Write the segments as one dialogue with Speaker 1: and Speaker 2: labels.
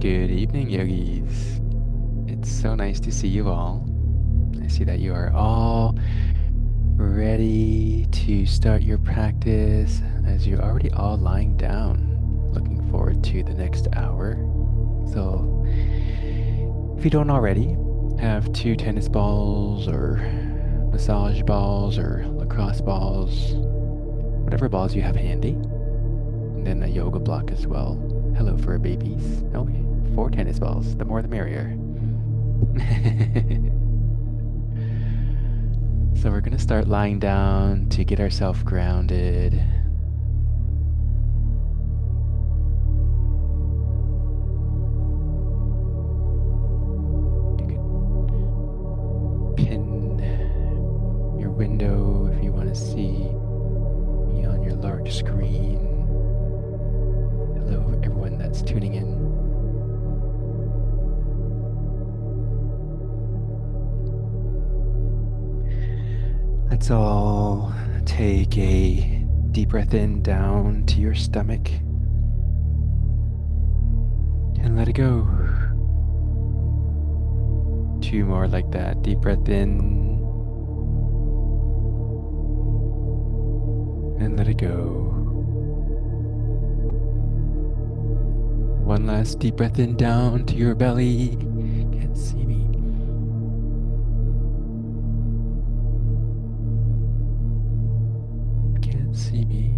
Speaker 1: Good evening, yogis. It's so nice to see you all. I see that you are all ready to start your practice as you're already all lying down, looking forward to the next hour. So, if you don't already, have two tennis balls or massage balls or lacrosse balls, whatever balls you have handy, and then a yoga block as well. Hello, fur babies. Oh, 4 tennis balls. The more the merrier. So we're gonna start lying down to get ourselves grounded. You could pin your window if you want to see me on your large screen. Hello, everyone that's tuning in. Let's all take a deep breath in down to your stomach and let it go. 2 more like that. Deep breath in and let it go. 1 last deep breath in down to your belly. Can't see me. Can't see me.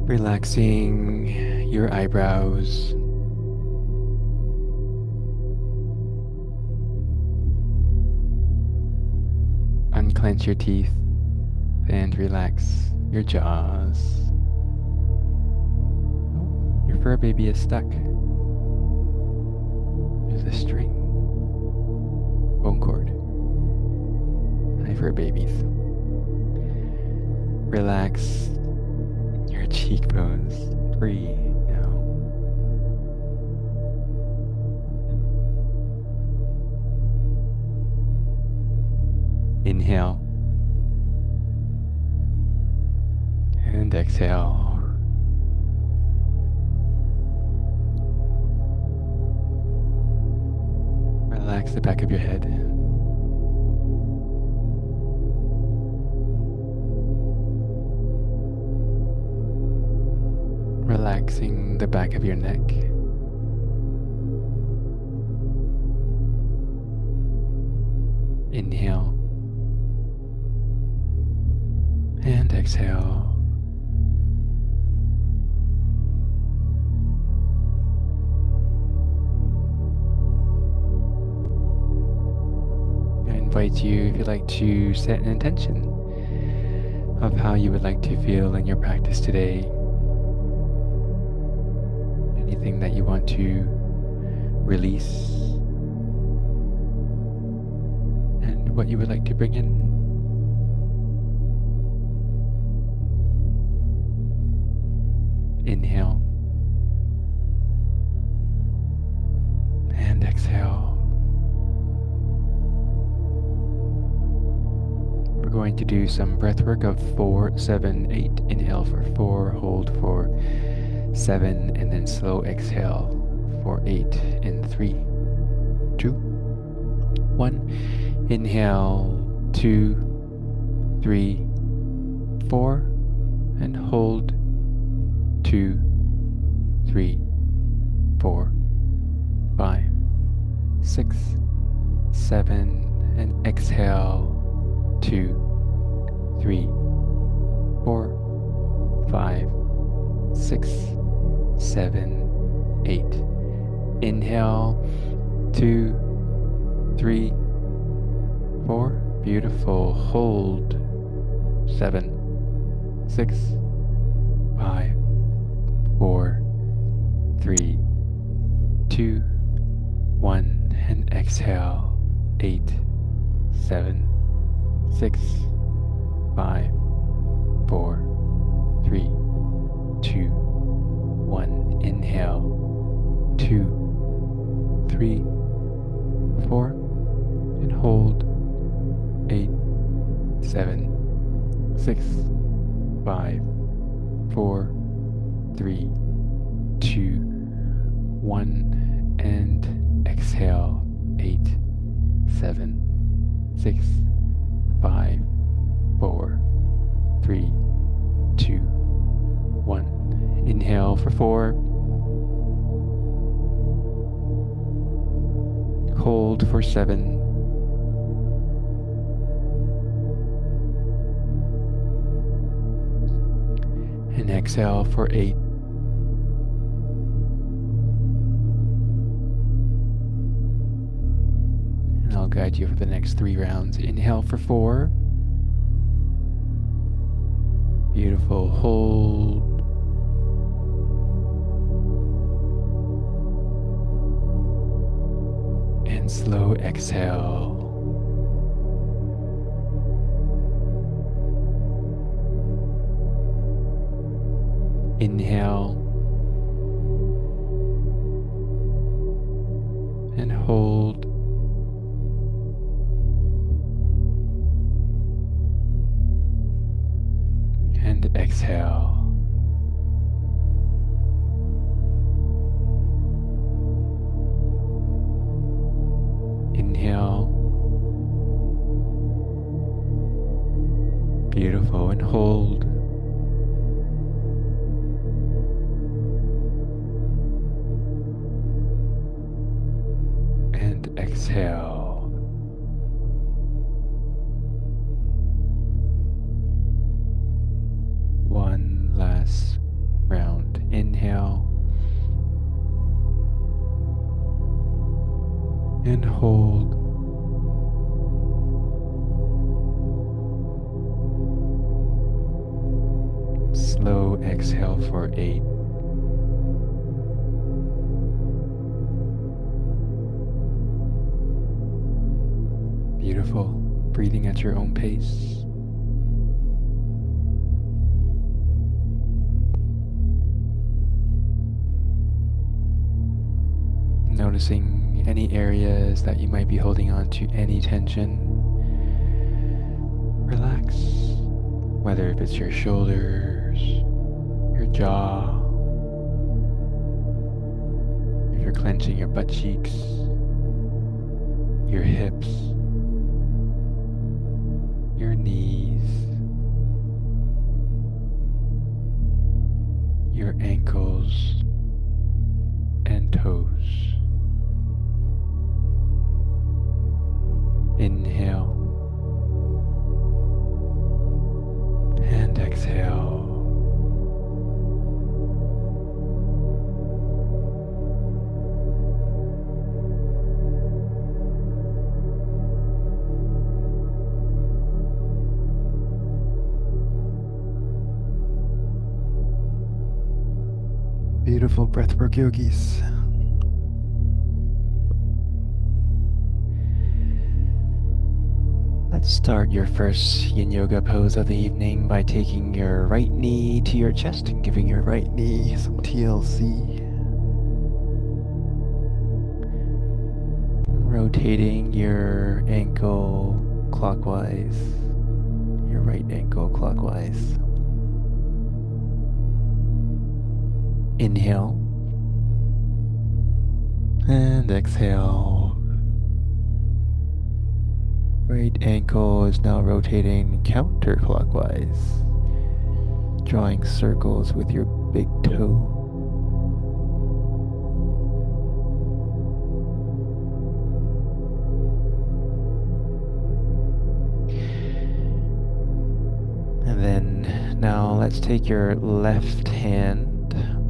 Speaker 1: Relaxing your eyebrows. Unclench your teeth and relax your jaws. Oh, your fur baby is stuck. There's a string. Bone cord. Hi, fur babies. Relax your cheekbones. Free now. Inhale. And exhale. Relax the back of your head. Relaxing the back of your neck. Inhale. And exhale. I invite you, if you'd like, to set an intention of how you would like to feel in your practice today. Anything that you want to release, and what you would like to bring in. Inhale and exhale. We're going to do some breath work of 4, 7, 8. Inhale for 4, hold for 7, and then slow exhale for 8 in 3, 2, 1. Inhale 2, 3, 4, and hold 2, 3, 4, 5, 6, 7, and exhale 2, 3, 4, 5, 6, 7, 8. Inhale 2, 3, 4. Beautiful. Hold 7, 6, 5, 4, 3, 2, 1, and exhale 8, 7, 6, 5, 4, 3, 2, 1. Inhale 2, 3, 4, and hold 8, 7, 6, 5, 4, 3, 2, 1, and exhale. 8, 7, 6, 5, 4, 3, 2, 1. Inhale for 4. Hold for 7. And exhale for 8. And I'll guide you for the next 3 rounds. Inhale for 4. Beautiful. Hold. And slow exhale. Inhale. And hold. And exhale. Inhale. Beautiful. And hold. And exhale. One last round. Inhale. And hold. Slow exhale for 8. Beautiful. Breathing at your own pace. Noticing any areas that you might be holding on to any tension. Relax. Whether if it's your shoulders, your jaw, if you're clenching your butt cheeks, your hips, your knees, your ankles and toes. Inhale and exhale. Beautiful breathwork yogis. Let's start your first Yin Yoga pose of the evening by taking your right knee to your chest and giving your right knee some TLC. Rotating your ankle clockwise, your right ankle clockwise. Inhale and exhale. Right ankle is now rotating counterclockwise, drawing circles with your big toe. And then now let's take your left hand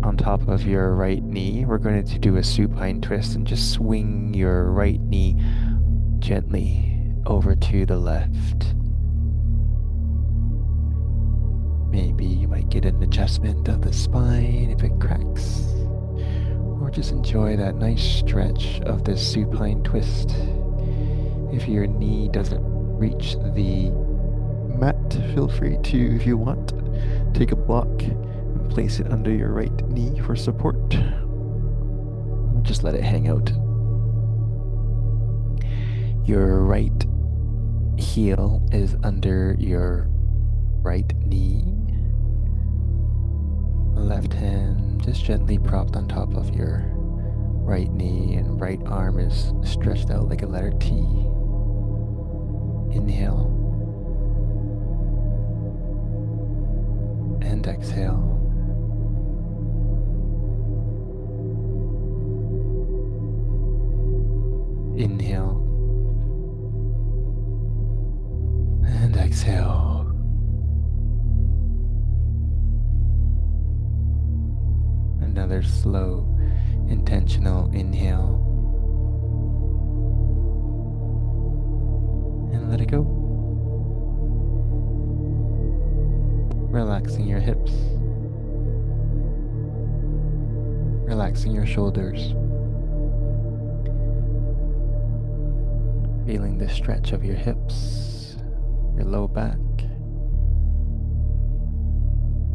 Speaker 1: on top of your right knee. We're going to do a supine twist and just swing your right knee gently over to the left. Maybe you might get an adjustment of the spine if it cracks, or just enjoy that nice stretch of this supine twist. If your knee doesn't reach the mat, feel free to, if you want, take a block and place it under your right knee for support. Just let it hang out. Your right heel is under your right knee. Left hand just gently propped on top of your right knee, and right arm is stretched out like a letter T. Inhale and exhale. Inhale and exhale. Another slow, intentional inhale. And let it go. Relaxing your hips. Relaxing your shoulders. Feeling the stretch of your hips, your low back,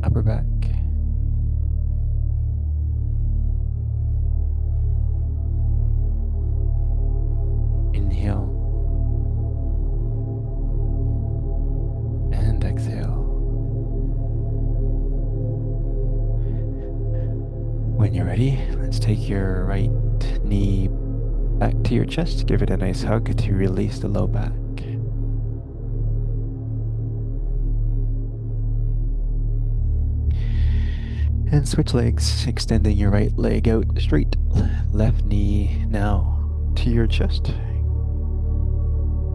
Speaker 1: upper back. Inhale and exhale. When you're ready, let's take your right knee back to your chest. Give it a nice hug to release the low back. And switch legs, extending your right leg out straight. Left knee now to your chest.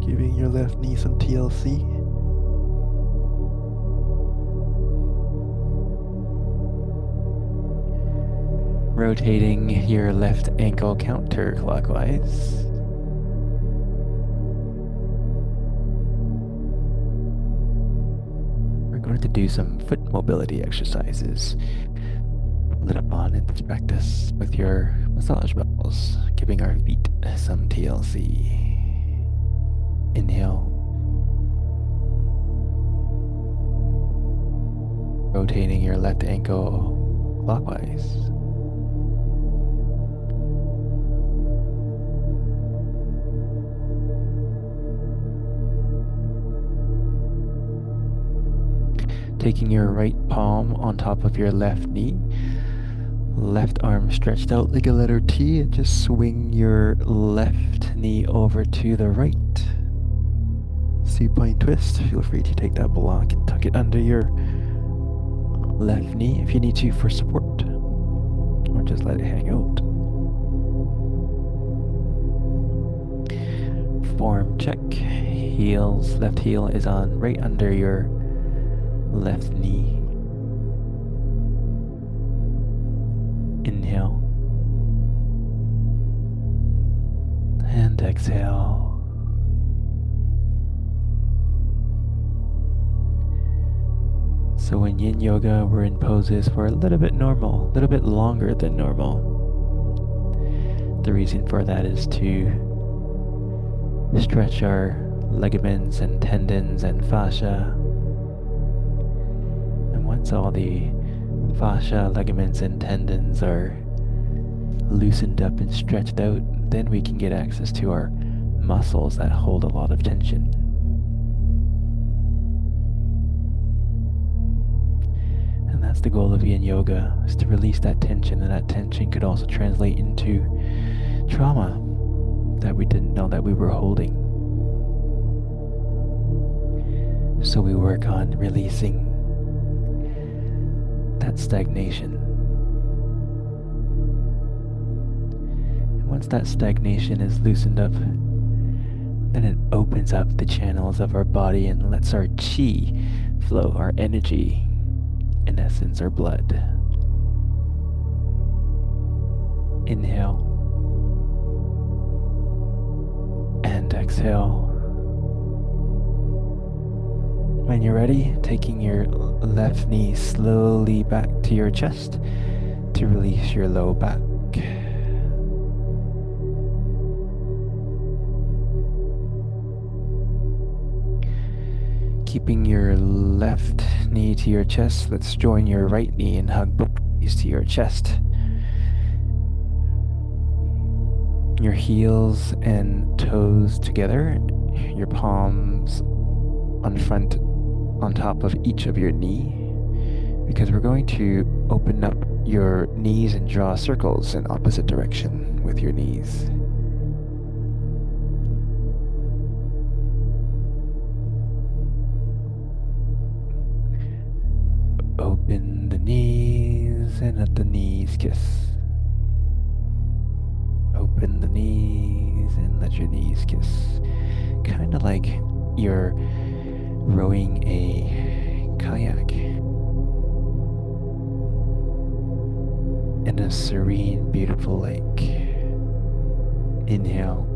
Speaker 1: Giving your left knee some TLC. Rotating your left ankle counterclockwise. We're going to do some foot mobility exercises. Lit up on it. Let's practice with your massage balls, giving our feet some TLC. Inhale. Rotating your left ankle clockwise. Taking your right palm on top of your left knee. Left arm stretched out like a letter T, and just swing your left knee over to the right. Supine twist. Feel free to take that block and tuck it under your left knee if you need to for support, or just let it hang out. Form check. Heels. Left heel is on right under your left knee. Inhale and exhale. So in Yin Yoga, we're in poses for a little bit longer than normal. The reason for that is to stretch our ligaments and tendons and fascia. And once all the fascia, ligaments, and tendons are loosened up and stretched out, then we can get access to our muscles that hold a lot of tension. And that's the goal of Yin Yoga, is to release that tension, and that tension could also translate into trauma that we didn't know that we were holding. So we work on releasing that stagnation. And once that stagnation is loosened up, then it opens up the channels of our body and lets our chi flow, our energy, in essence, our blood. Inhale and exhale. When you're ready, taking your left knee slowly back to your chest to release your low back. Keeping your left knee to your chest, let's join your right knee and hug both knees to your chest. Your heels and toes together, your palms on top of each of your knee, because we're going to open up your knees and draw circles in opposite direction with your knees. Open the knees and let the knees kiss. Open the knees and let your knees kiss. Kind of like you're rowing a kayak in a serene, beautiful lake. Inhale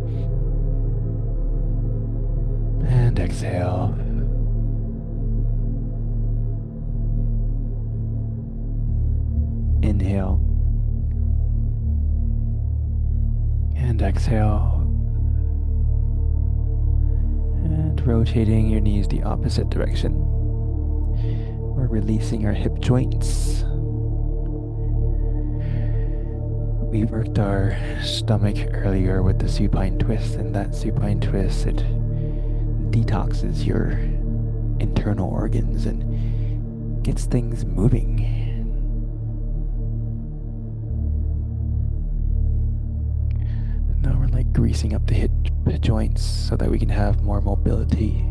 Speaker 1: and exhale. Inhale and exhale. And rotating your knees the opposite direction. We're releasing our hip joints. We worked our stomach earlier with the supine twist, and that supine twist, it detoxes your internal organs and gets things moving. Now we're like greasing up the hip joints so that we can have more mobility.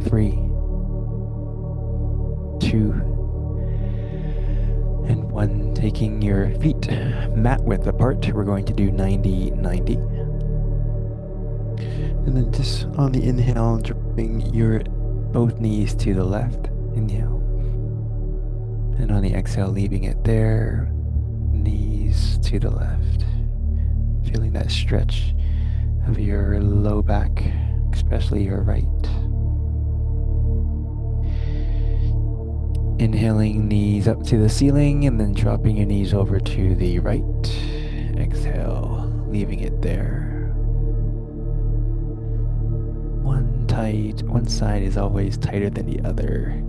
Speaker 1: 3, 2, and 1. Taking your feet mat width apart, we're going to do 90-90. And then just on the inhale, dropping your both knees to the left. Inhale. And on the exhale, leaving it there. Knees to the left. Feeling that stretch of your low back, especially your right. Inhaling, knees up to the ceiling, and then dropping your knees over to the right. Exhale, leaving it there. One side is always tighter than the other.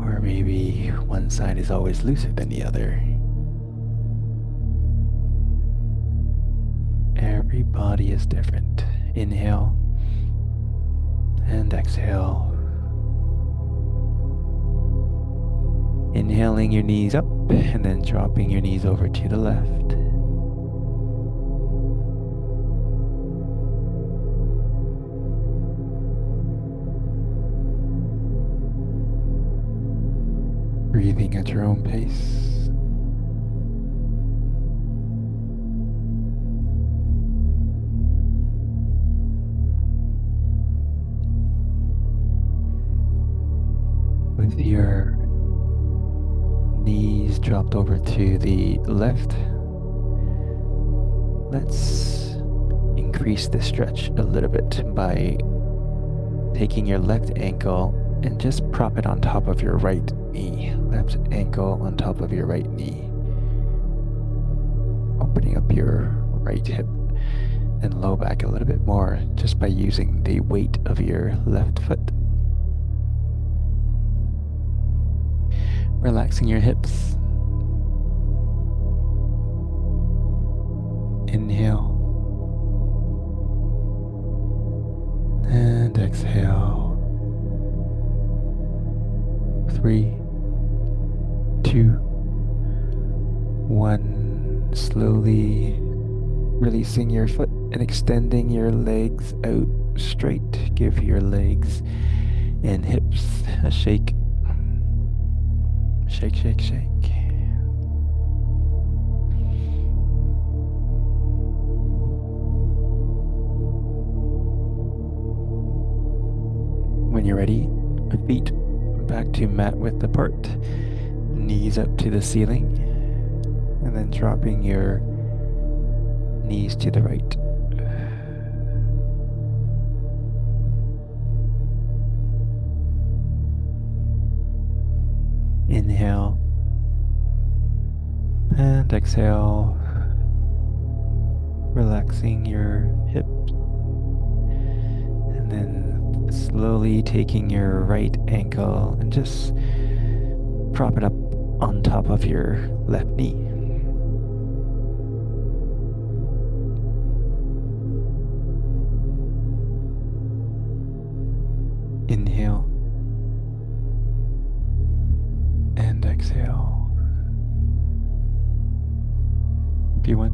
Speaker 1: Or maybe one side is always looser than the other. Every body is different. Inhale and exhale. Inhaling your knees up and then dropping your knees over to the left. Breathing at your own pace. With your knees dropped over to the left, let's increase the stretch a little bit by taking your left ankle and just prop it on top of your right knee. Left ankle on top of your right knee. Opening up your right hip and low back a little bit more just by using the weight of your left foot. Relaxing your hips. Inhale. And exhale. 3, 2, 1. Slowly releasing your foot and extending your legs out straight. Give your legs and hips a shake. Shake, shake, shake. When you're ready, feet back to mat width apart, knees up to the ceiling, and then dropping your knees to the right. Inhale and exhale, relaxing your hips, and then slowly taking your right ankle and just prop it up on top of your left knee.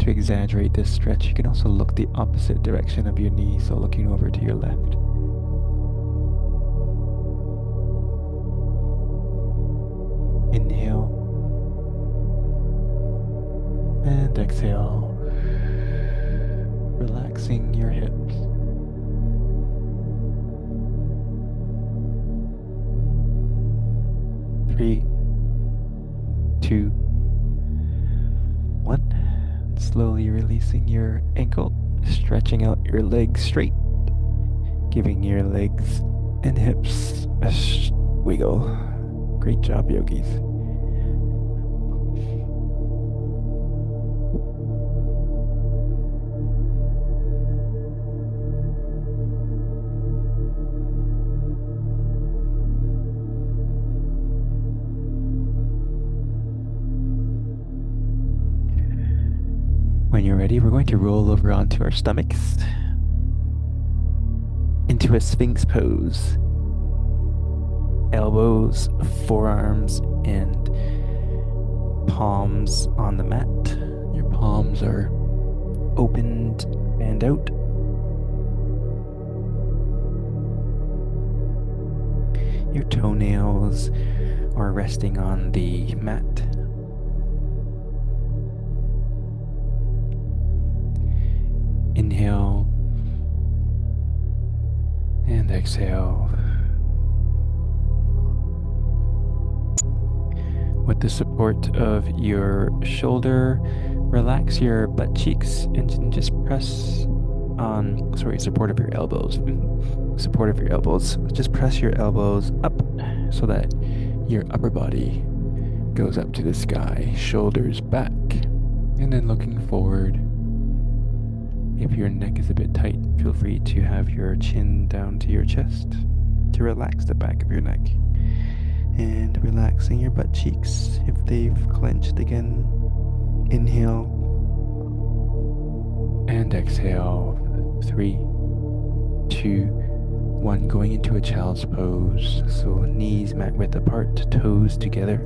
Speaker 1: to exaggerate this stretch, you can also look the opposite direction of your knee, so looking over to your left. Inhale and exhale, relaxing your hips. Three, two, one. Slowly releasing your ankle, stretching out your legs straight, giving your legs and hips a wiggle. Great job, yogis. When you're ready, we're going to roll over onto our stomachs into a Sphinx pose. Elbows, forearms, and palms on the mat. Your palms are opened and out. Your toenails are resting on the mat. Inhale and exhale. With the support of your shoulder, relax your butt cheeks and just press on, support of your elbows. Support of your elbows. Just press your elbows up so that your upper body goes up to the sky, shoulders back, and then looking forward. If your neck is a bit tight, feel free to have your chin down to your chest to relax the back of your neck. And relaxing your butt cheeks if they've clenched again. Inhale and exhale. 3, 2, 1. Going into a child's pose. So knees mat width apart, toes together.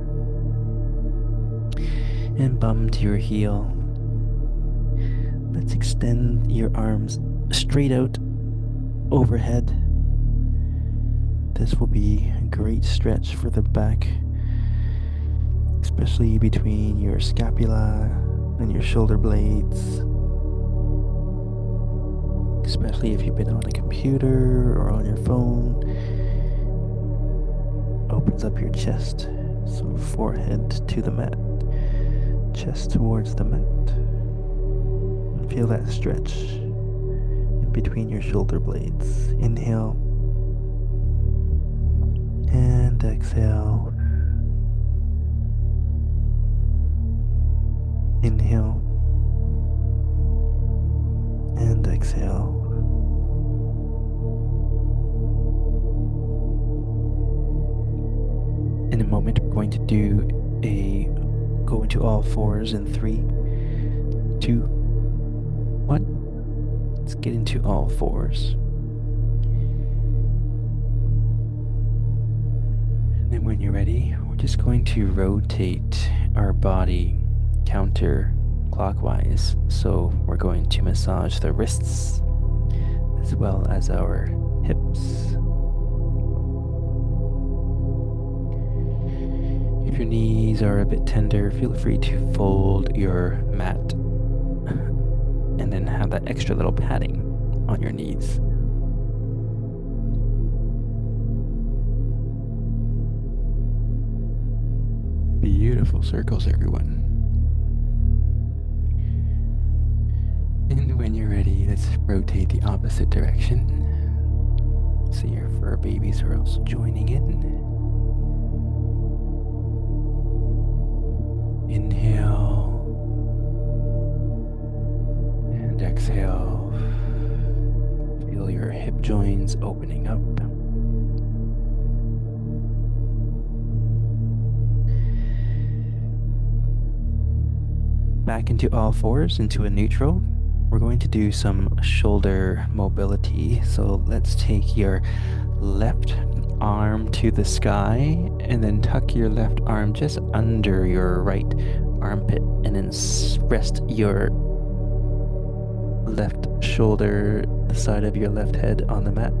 Speaker 1: And bum to your heel. Let's extend your arms straight out overhead. This will be a great stretch for the back, especially between your scapula and your shoulder blades. Especially if you've been on a computer or on your phone. Opens up your chest, so forehead to the mat, chest towards the mat. Feel that stretch in between your shoulder blades. Inhale and exhale. Inhale and exhale. In a moment, we're going to go into all fours in 3, 2, 1. Let's get into all fours. And then when you're ready, we're just going to rotate our body counterclockwise. So we're going to massage the wrists as well as our hips. If your knees are a bit tender, feel free to fold your mat and then have that extra little padding on your knees. Beautiful circles, everyone. And when you're ready, let's rotate the opposite direction. So your fur babies are also joining in. Inhale and exhale. Feel your hip joints opening up. Back into all fours, into a neutral. We're going to do some shoulder mobility. So let's take your left arm to the sky and then tuck your left arm just under your right armpit and then rest your left shoulder, the side of your left head on the mat,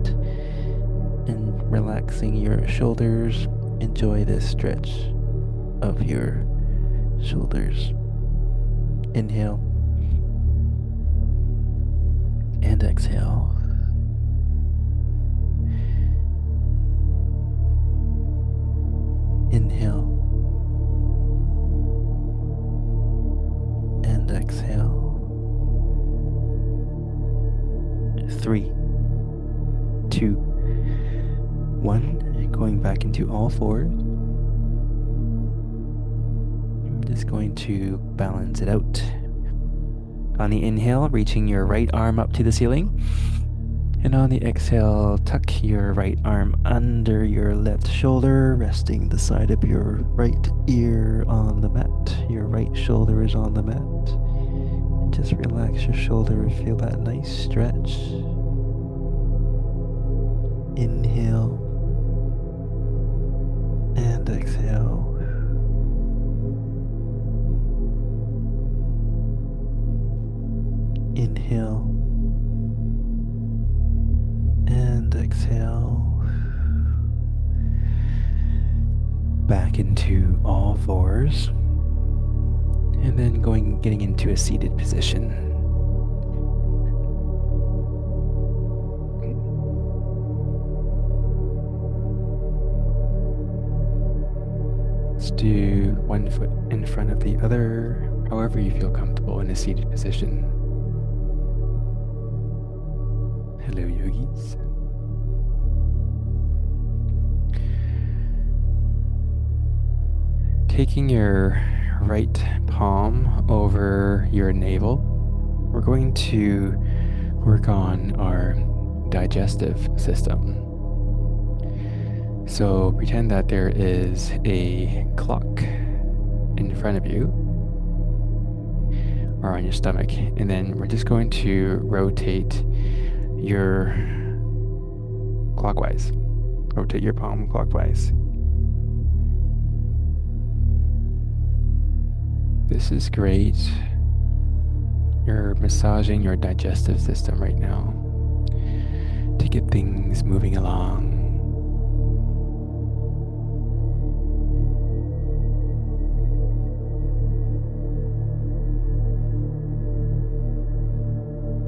Speaker 1: and relaxing your shoulders. Enjoy this stretch of your shoulders. Inhale and exhale. Inhale and exhale. 3, 2, 1. Going back into all fours. I'm just going to balance it out. On the inhale, reaching your right arm up to the ceiling. And on the exhale, tuck your right arm under your left shoulder, resting the side of your right ear on the mat. Your right shoulder is on the mat. And just relax your shoulder. Feel that nice stretch. Inhale and exhale. Inhale and exhale. Back into all fours. And then getting into a seated position. Let's do one foot in front of the other, however you feel comfortable in a seated position. Hello, yogis. Taking your right palm over your navel, we're going to work on our digestive system. So pretend that there is a clock in front of you or on your stomach, and then we're just going to rotate your clockwise. Rotate your palm clockwise. This is great. You're massaging your digestive system right now to get things moving along.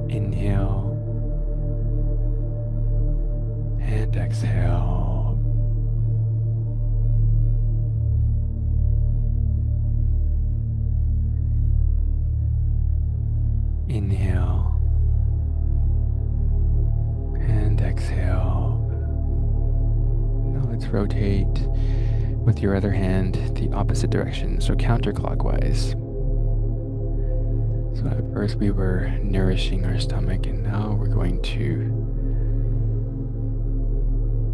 Speaker 1: Inhale and exhale. Inhale and exhale. Now let's rotate with your other hand the opposite direction, so counterclockwise. So at first we were nourishing our stomach, and now we're going to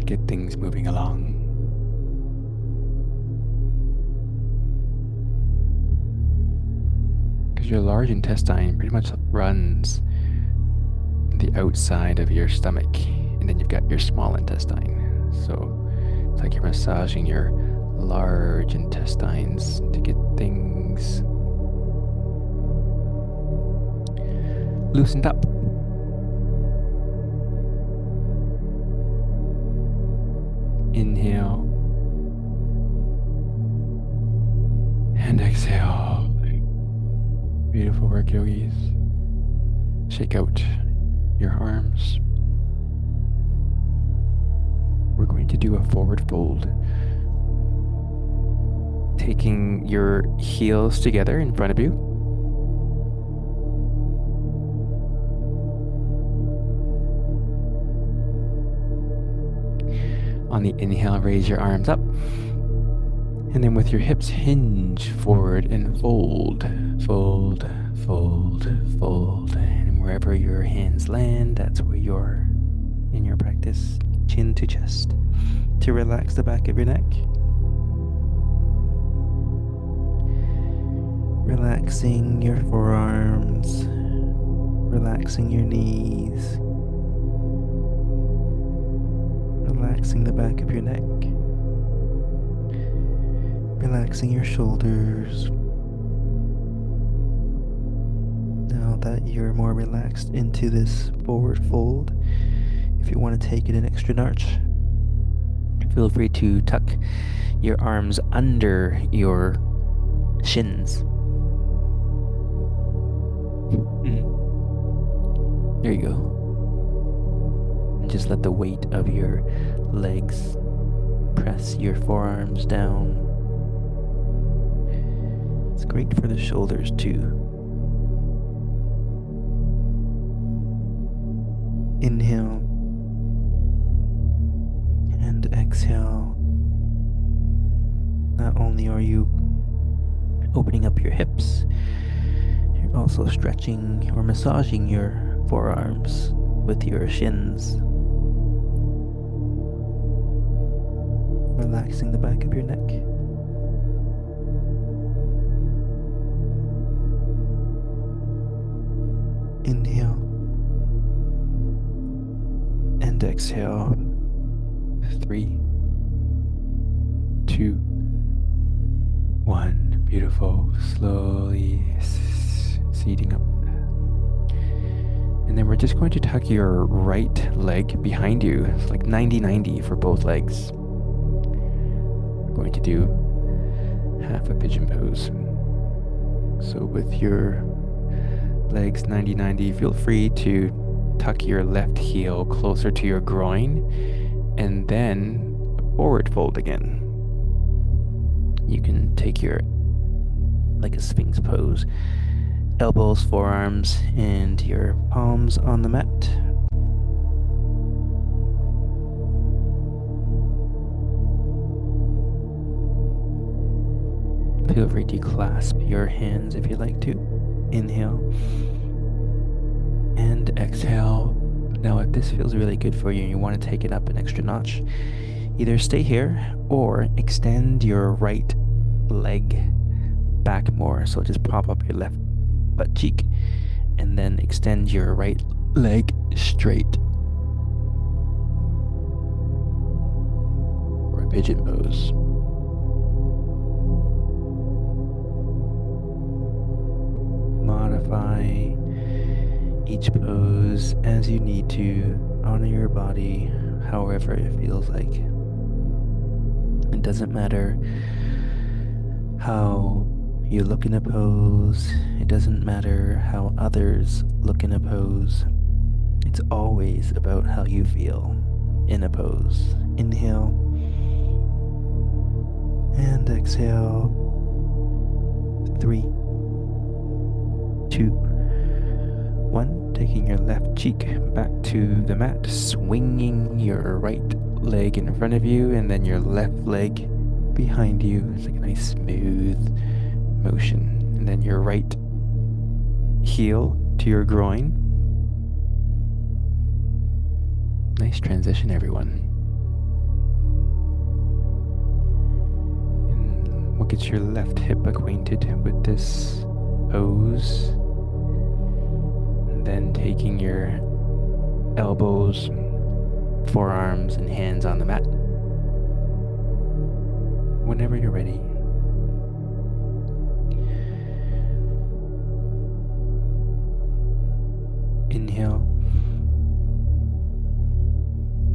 Speaker 1: get things moving along. Because your large intestine pretty much runs the outside of your stomach, and then you've got your small intestine. So it's like you're massaging your large intestines to get things loosened up. Inhale and exhale. Beautiful work, yogis. Shake out your arms. We're going to do a forward fold. Taking your heels together in front of you. On the inhale, raise your arms up. And then with your hips hinge forward and fold, fold, fold, fold. And wherever your hands land, that's where you're in your practice. Chin to chest to relax the back of your neck. Relaxing your forearms, relaxing your knees. Relaxing the back of your neck, relaxing your shoulders. Now
Speaker 2: that you're more relaxed into this forward fold, if you want to take it an extra notch, feel free to tuck your arms under your shins. There you go. And just let the weight of your legs press your forearms down. It's great for the shoulders too. Inhale and exhale. Not only are you opening up your hips, you're also stretching or massaging your forearms with your shins. Relaxing the back of your neck. Inhale and exhale.
Speaker 1: 3, 2, 1. Beautiful. Slowly seating up. And then we're just going to tuck your right leg behind you. It's like 90-90 for both legs. We're going to do half a pigeon pose. So with your legs 90-90, feel free to tuck your left heel closer to your groin and then forward fold again. You can take your, like a Sphinx pose, elbows, forearms, and your palms on the mat. Feel free to clasp your hands if you'd like to. Inhale and exhale. Now, if this feels really good for you and you want to take it up an extra notch, either stay here or extend your right leg back more. So just prop up your left butt cheek and then extend your right leg straight. Or a pigeon pose. Modify each pose as you need to. Honor your body however it feels like. It doesn't matter how you look in a pose. It doesn't matter how others look in a pose. It's always about how you feel in a pose. Inhale and exhale. 3, 2, 1. Taking your left cheek back to the mat, swinging your right leg in front of you and then your left leg behind you. It's like a nice smooth motion. And then your right heel to your groin. Nice transition, everyone. And we'll get your left hip acquainted with this pose. And then taking your elbows, forearms, and hands on the mat. Whenever you're ready. Inhale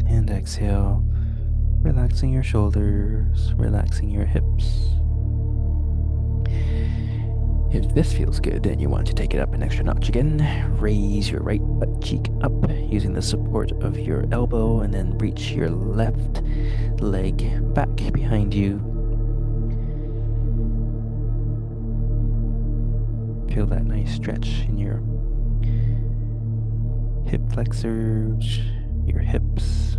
Speaker 1: and exhale, relaxing your shoulders, relaxing your hips. If this feels good and you want to take it up an extra notch again, raise your right butt cheek up using the support of your elbow and then reach your left leg back behind you. Feel that nice stretch in your hip flexors, your hips.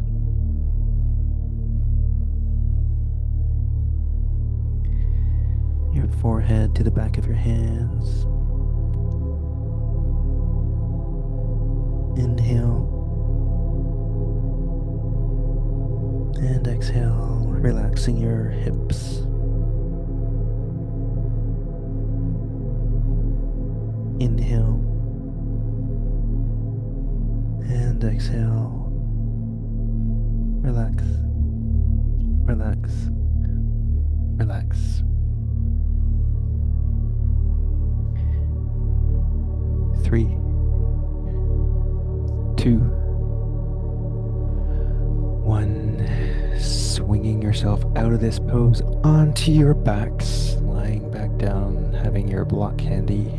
Speaker 1: Your forehead to the back of your hands. Inhale and exhale, relaxing your hips. Inhale and exhale. Relax, relax, relax. 3, yourself out of this pose onto your backs, lying back down, having your block handy.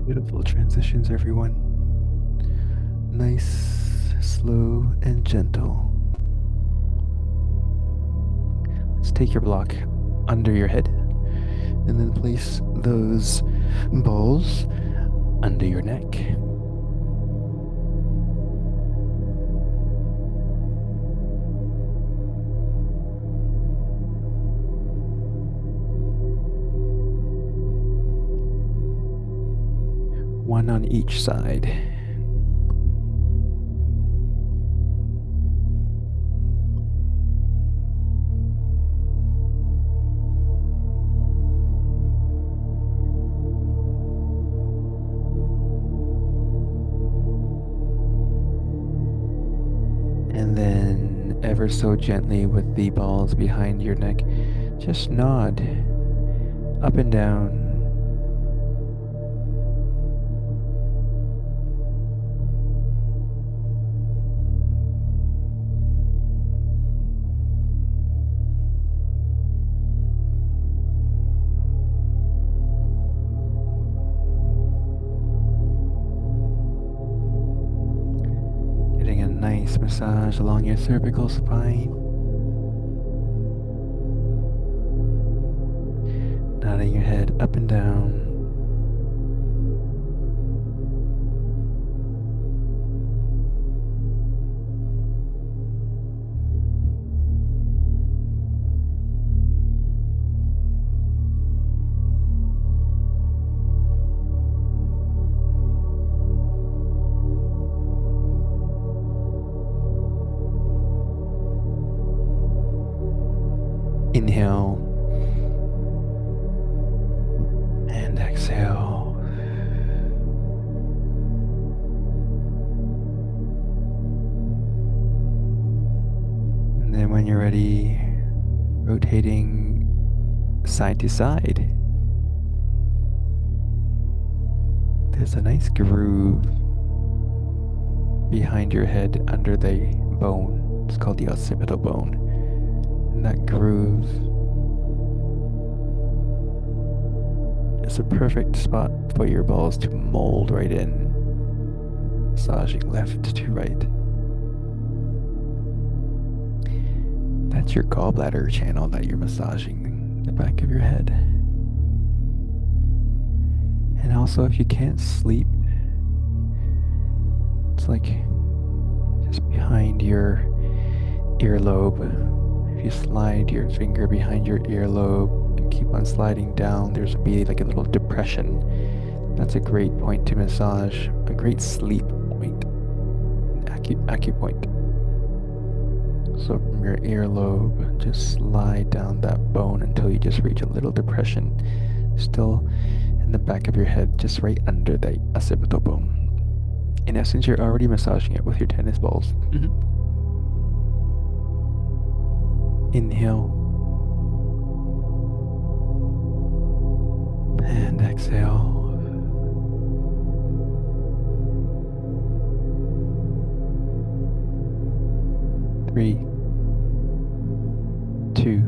Speaker 1: Beautiful transitions, everyone. Nice, slow, and gentle. Let's take your block under your head and then place those balls under your neck. One on each side. And then ever so gently with the balls behind your neck, just nod up and down. Getting a nice massage along your cervical spine. Nodding your head up and down. Inhale and exhale. And then when you're ready, rotating side to side. There's a nice groove behind your head under the bone. It's called the occipital bone. And that groove is a perfect spot for your balls to mold right in, massaging left to right. That's your gallbladder channel that you're massaging the back of your head. And also, if you can't sleep, it's like just behind your earlobe. If you slide your finger behind your earlobe and keep on sliding down, there's be like a little depression. That's a great point to massage, a great sleep point, acupoint. So from your earlobe, just slide down that bone until you just reach a little depression, still in the back of your head, just right under the occipital bone. In essence, you're already massaging it with your tennis balls. Inhale and exhale. Three, two,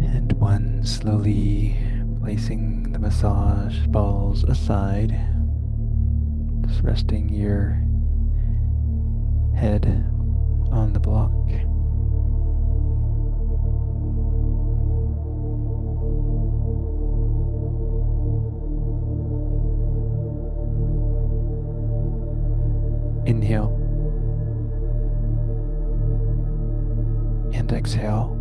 Speaker 1: and one. Slowly placing the massage balls aside, just resting your head on the block. Inhale and exhale.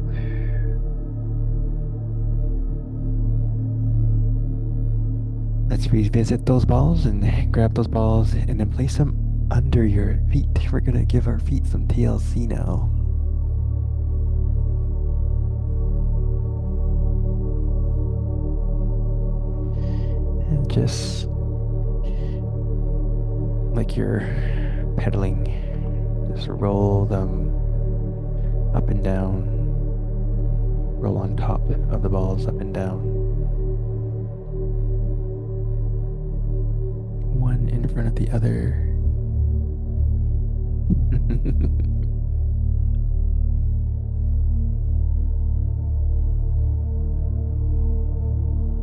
Speaker 1: Let's revisit those balls and grab those balls and then place them under your feet. We're gonna give our feet some TLC now. And just like you're pedaling, just roll them up and down, roll on top of the balls up and down. in front of the other.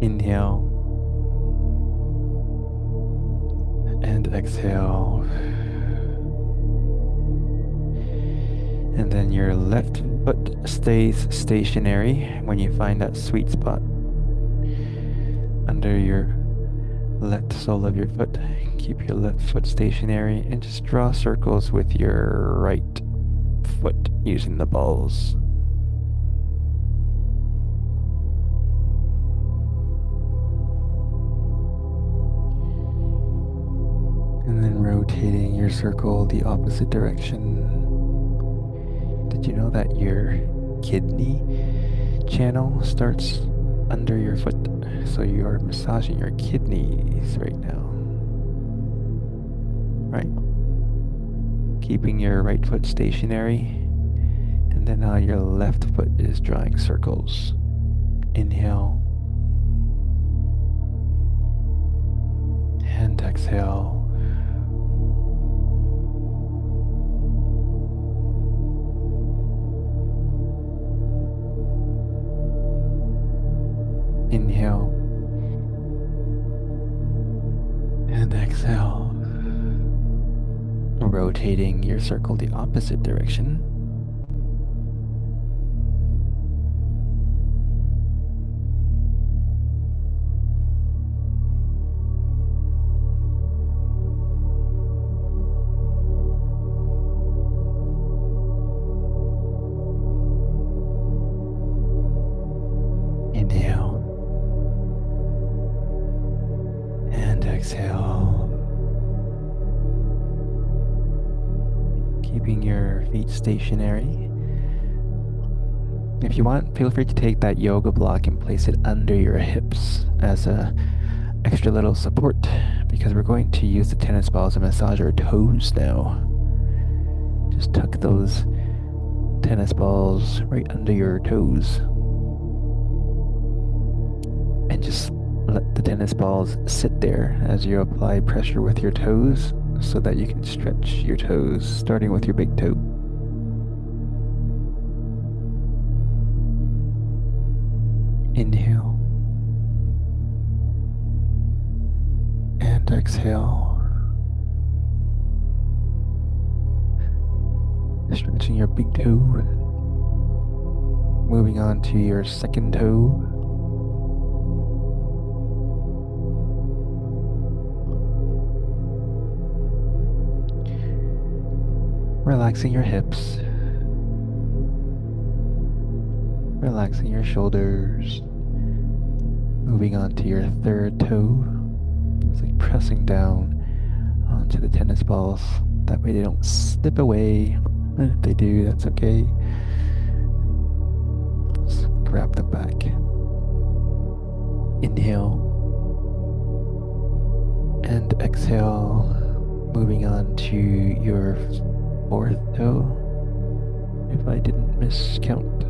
Speaker 1: Inhale and exhale. And then your left foot stays stationary when you find that sweet spot under your left sole of your foot. Keep your left foot stationary and just draw circles with your right foot using the balls. And then rotating your circle the opposite direction. Did you know that your kidney channel starts under your foot? So you are massaging your kidneys right now. Right? Keeping your right foot stationary. And then now your left foot is drawing circles. Inhale. And exhale. Inhale and exhale. Rotating your circle the opposite direction. Inhale and exhale. Keeping your feet stationary. If you want, feel free to take that yoga block and place it under your hips as a extra little support, because we're going to use the tennis balls to massage our toes now. Just tuck those tennis balls right under your toes. And just let the tennis balls sit there as you apply pressure with your toes so that you can stretch your toes, starting with your big toe. Inhale and exhale. Stretching your big toe. Moving on to your second toe. Relaxing your hips. Relaxing your shoulders. Moving on to your third toe. It's like pressing down onto the tennis balls. That way they don't slip away. And if they do, that's okay. Just grab them back. Inhale. And exhale. Moving on to your fourth toe, if I didn't miscount.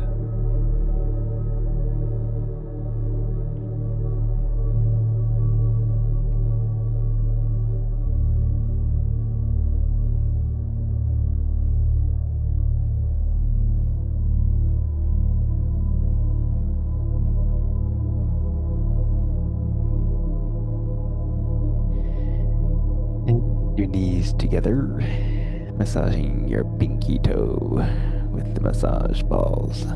Speaker 1: And your knees together. Massaging your pinky toe with the massage balls.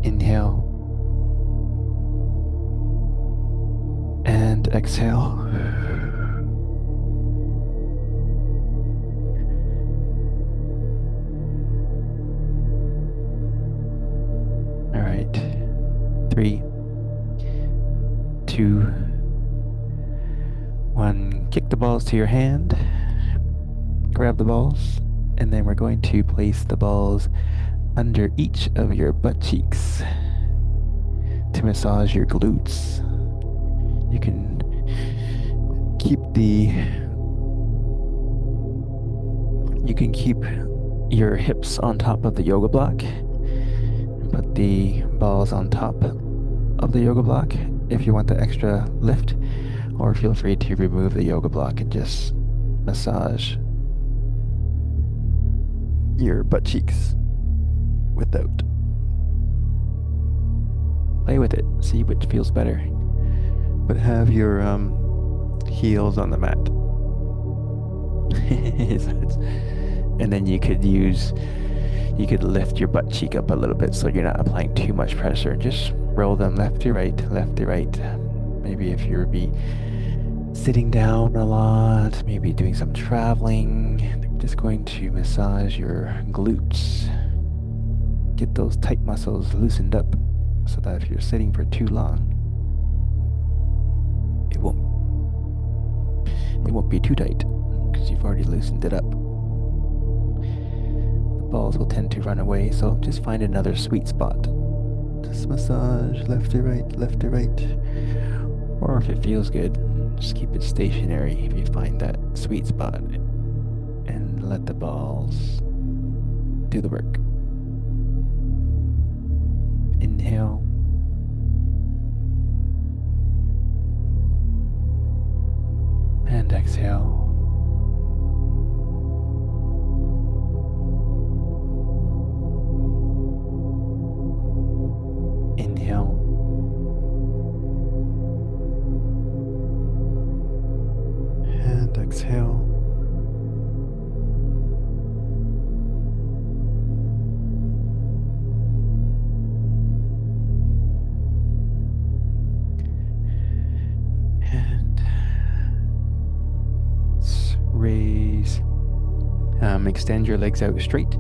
Speaker 1: Inhale and exhale. All right. 3, 2, 1. Kick the balls to your hand. Grab the balls. And then we're going to place the balls under each of your butt cheeks to massage your glutes. You can keep the you can keep your hips on top of the yoga block and put the balls on top of the yoga block if you want the extra lift, or feel free to remove the yoga block and just massage your butt cheeks without. Play with it, see which feels better. But have your heels on the mat. And then you could lift your butt cheek up a little bit so you're not applying too much pressure. Just roll them left to right, left to right. Maybe if you're be sitting down a lot, maybe doing some traveling, just going to massage your glutes. Get those tight muscles loosened up so that if you're sitting for too long, it won't be too tight because you've already loosened it up. The balls will tend to run away, so just find another sweet spot. Just massage left to right, left to right. Or if it feels good, just keep it stationary if you find that sweet spot and let the balls do the work. Inhale. And exhale. Inhale. And exhale. And raise. Extend your legs out straight.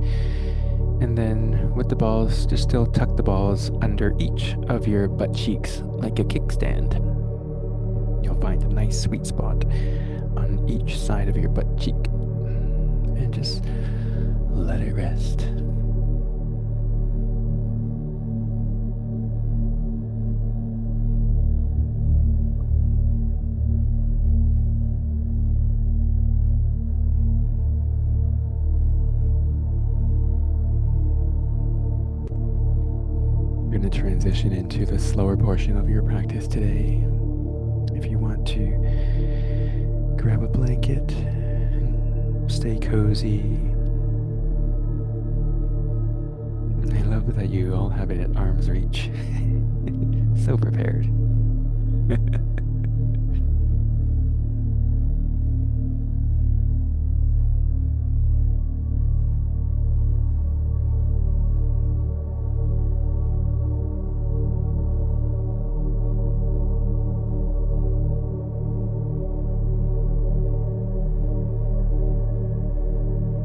Speaker 1: And then with the balls, just still tuck the balls under each of your butt cheeks like a kickstand. You'll find a nice sweet spot on each side of your butt cheek. And just let it rest. We're going to transition into the slower portion of your practice today. If you want to grab a blanket and stay cozy. I love that you all have it at arm's reach. So prepared.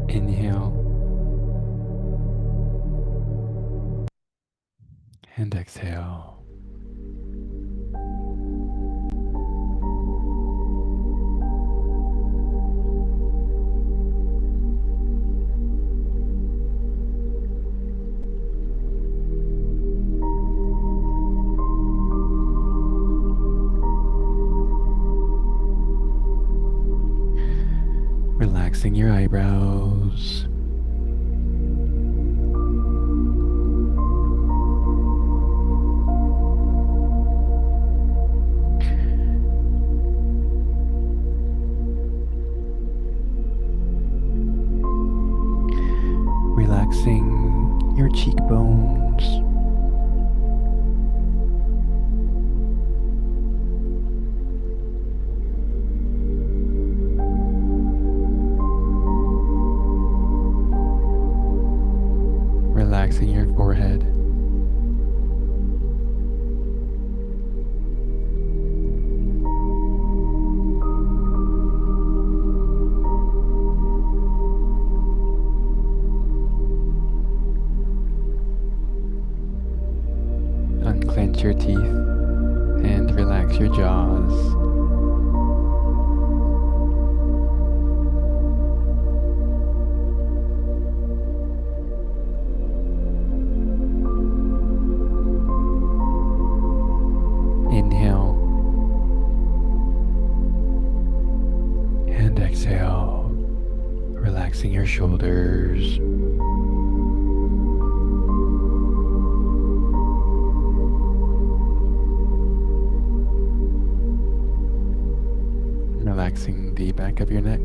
Speaker 1: Inhale and exhale. Relaxing your eyebrows. Relaxing your cheekbones. Relaxing your forehead. Unclench your teeth and relax your jaws. Inhale back of your neck.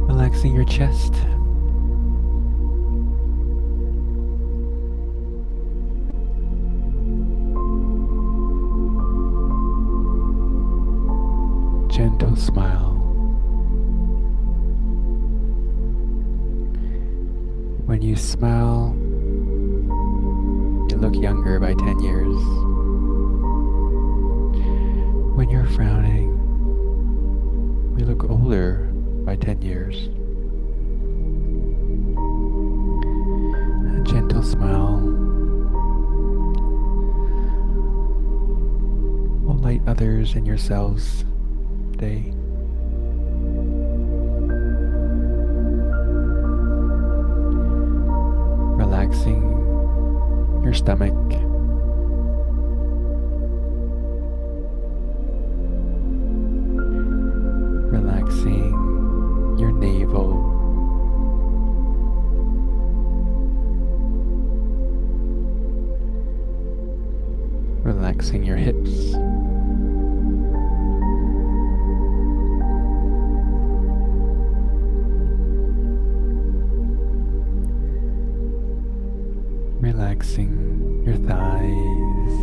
Speaker 1: Relaxing your chest. Gentle smile. When you smile, you look younger by 10 years. When you're frowning, you look older by 10 years. A gentle smile will light others and yourselves today. Relaxing your stomach. Relaxing your navel. Relaxing your hips. Relaxing your thighs.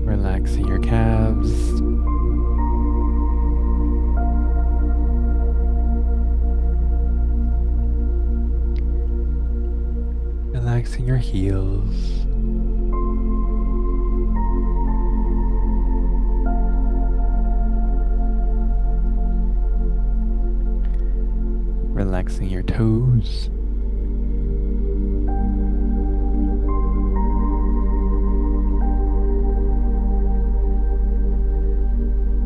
Speaker 1: Relaxing your calves. Relaxing your heels. Relaxing your toes.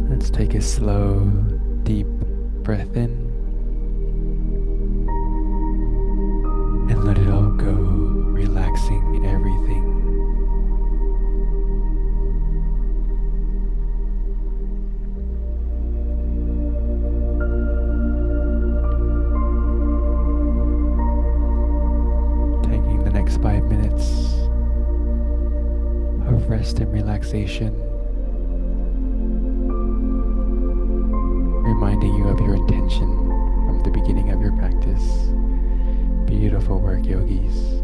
Speaker 1: Let's take a slow, deep breath in and let it all go, relaxing everything. Taking the next 5 minutes of rest and relaxation, reminding you of your intention from the beginning of your practice. Beautiful work, yogis.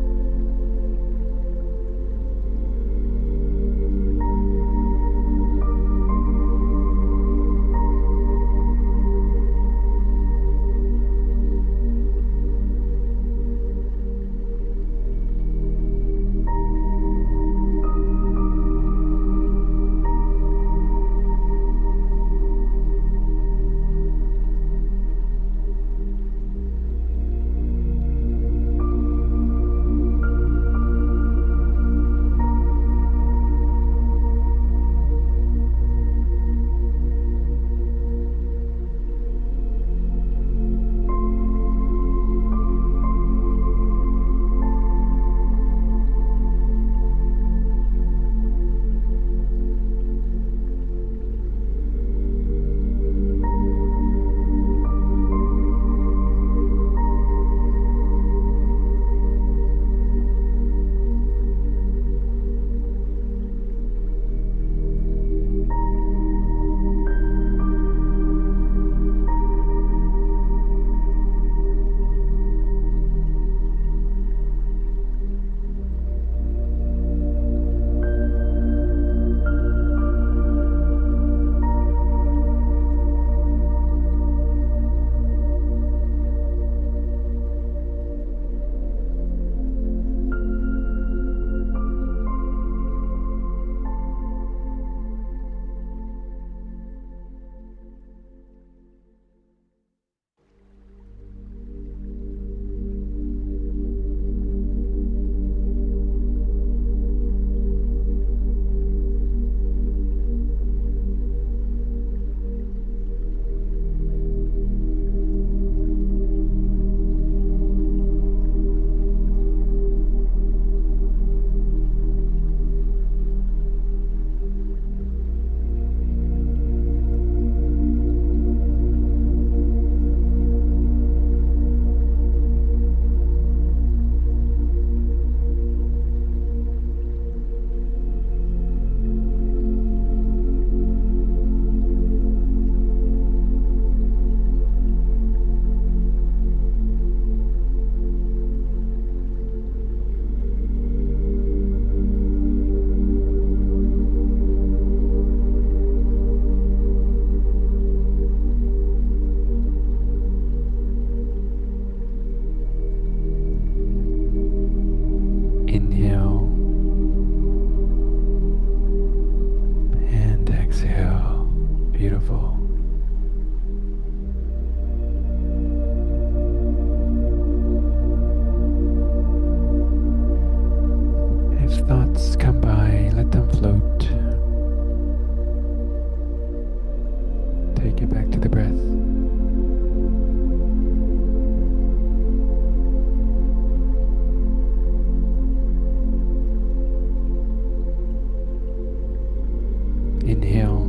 Speaker 1: Inhale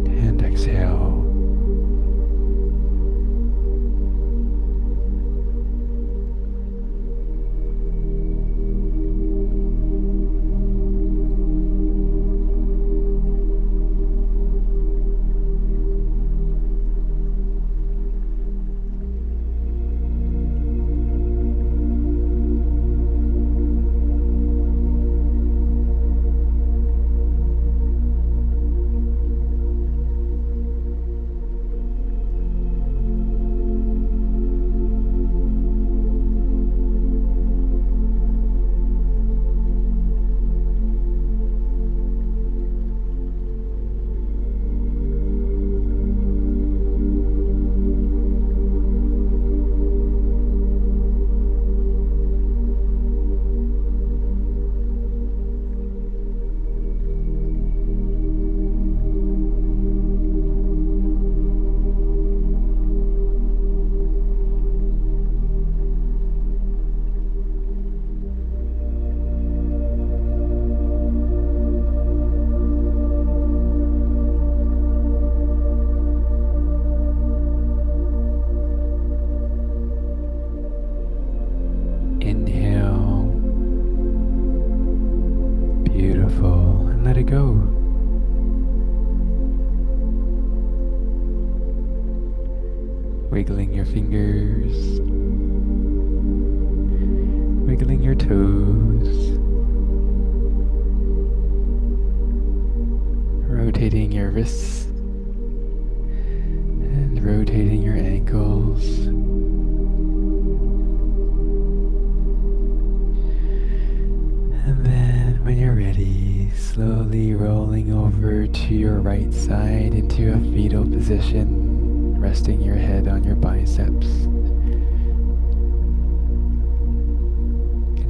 Speaker 1: and exhale. Inhale. Beautiful. And let it go. Wiggling your fingers. Wiggling your toes. Rotating your wrists. And rotating your ankles. And then when you're ready, slowly rolling over to your right side into a fetal position, resting your head on your biceps.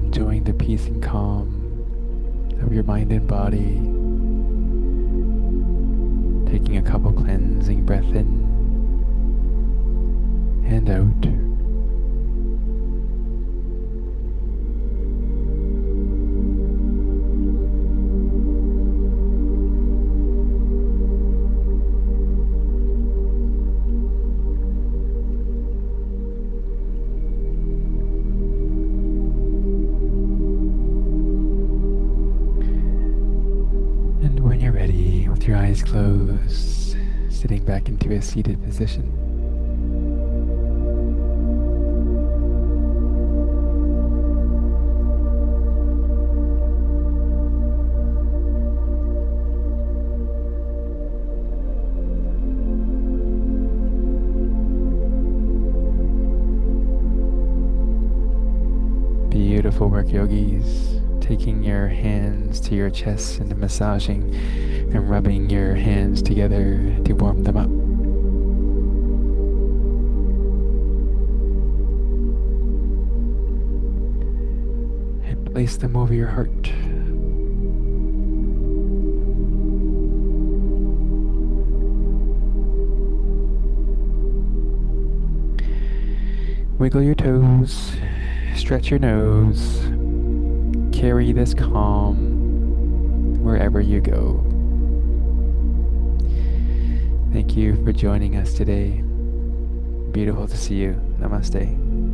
Speaker 1: Enjoying the peace and calm of your mind and body. Taking a couple cleansing breaths in and out. And when you're ready, with your eyes closed, sitting back into a seated position. Beautiful work, yogis. Taking your hands to your chest and massaging and rubbing your hands together to warm them up. And place them over your heart. Wiggle your toes, stretch your nose, carry this calm wherever you go. Thank you for joining us today. Beautiful to see you. Namaste.